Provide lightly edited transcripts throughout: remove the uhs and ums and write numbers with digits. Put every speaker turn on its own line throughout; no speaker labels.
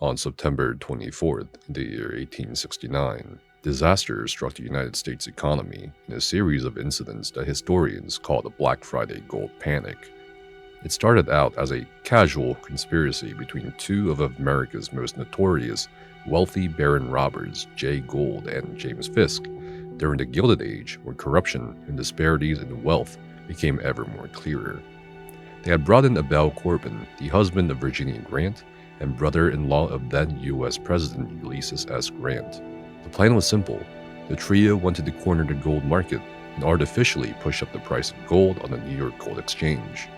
On September 24th, in the year 1869, disaster struck the United States economy in a series of incidents that historians call the Black Friday Gold Panic. It started out as a casual conspiracy between two of America's most notorious wealthy baron robbers, Jay Gould and James Fisk, during the Gilded Age, when corruption and disparities in wealth became ever more clearer. They had brought in Abel Corbin, the husband of Virginia Grant and brother-in-law of then U.S. President Ulysses S. Grant. The plan was simple. The trio wanted to corner the gold market and artificially push up the price of gold on the New York Gold Exchange.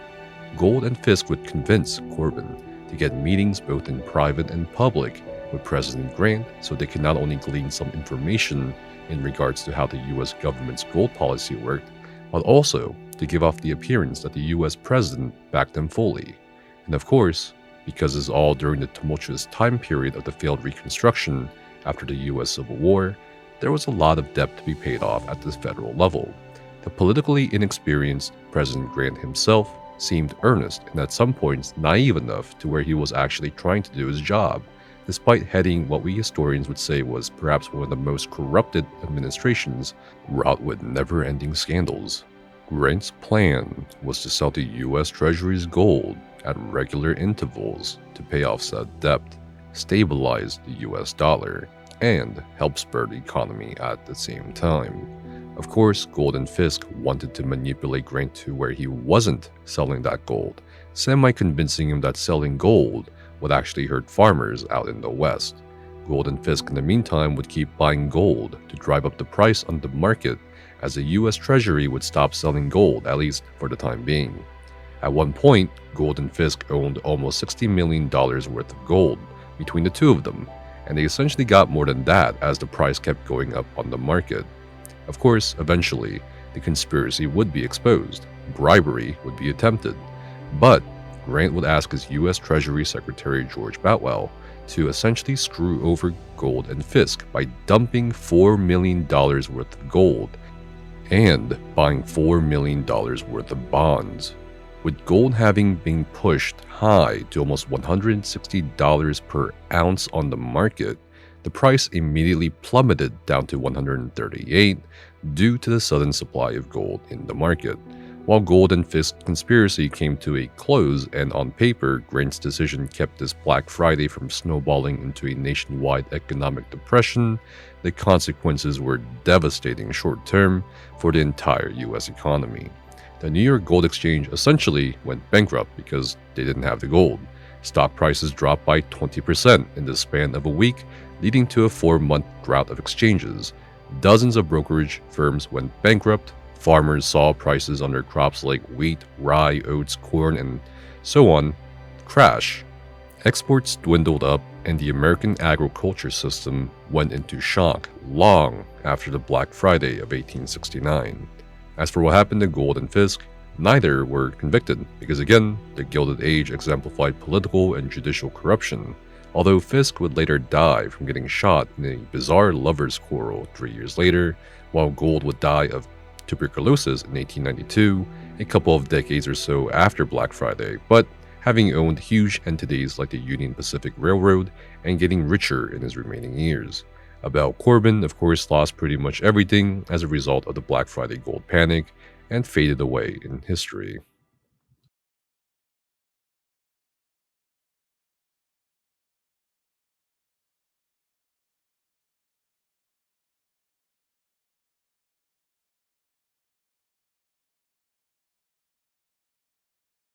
Gould and Fisk would convince Corbin to get meetings both in private and public with President Grant so they could not only glean some information in regards to how the U.S. government's gold policy worked, but also to give off the appearance that the U.S. president backed them fully. And of course, because it's all during the tumultuous time period of the failed Reconstruction after the U.S. Civil War, there was a lot of debt to be paid off at the federal level. The politically inexperienced President Grant himself seemed earnest and at some points naive enough to where he was actually trying to do his job, despite heading what we historians would say was perhaps one of the most corrupted administrations wrought with never-ending scandals. Grant's plan was to sell the U.S. Treasury's gold at regular intervals to pay off said debt, stabilize the U.S. dollar, and help spur the economy at the same time. Of course, Gould and Fisk wanted to manipulate Grant to where he wasn't selling that gold, semi-convincing him that selling gold would actually hurt farmers out in the West. Gould and Fisk in the meantime would keep buying gold to drive up the price on the market, as the U.S. Treasury would stop selling gold, at least for the time being. At one point, Gould and Fisk owned almost $60 million worth of gold between the two of them, and they essentially got more than that as the price kept going up on the market. Of course, eventually, the conspiracy would be exposed, bribery would be attempted, but Grant would ask his U.S. Treasury Secretary George Boutwell to essentially screw over Gould and Fisk by dumping $4 million worth of gold and buying $4 million worth of bonds. With gold having been pushed high to almost $160 per ounce on the market, the price immediately plummeted down to $138 due to the sudden supply of gold in the market. While Gould and Fisk's conspiracy came to a close and on paper, Grant's decision kept this Black Friday from snowballing into a nationwide economic depression, the consequences were devastating short-term for the entire U.S. economy. The New York Gold Exchange essentially went bankrupt because they didn't have the gold. Stock prices dropped by 20% in the span of a week, leading to a 4-month drought of exchanges. Dozens of brokerage firms went bankrupt. Farmers saw prices on their crops like wheat, rye, oats, corn, and so on crash. Exports dwindled up, and the American agriculture system went into shock long after the Black Friday of 1869. As for what happened to Gould and Fisk, neither were convicted because, again, the Gilded Age exemplified political and judicial corruption, although Fisk would later die from getting shot in a bizarre lovers' quarrel 3 years later, while Gould would die of tuberculosis in 1892, a couple of decades or so after Black Friday, but having owned huge entities like the Union Pacific Railroad and getting richer in his remaining years. Abel Corbin, of course, lost pretty much everything as a result of the Black Friday gold panic and faded away in history.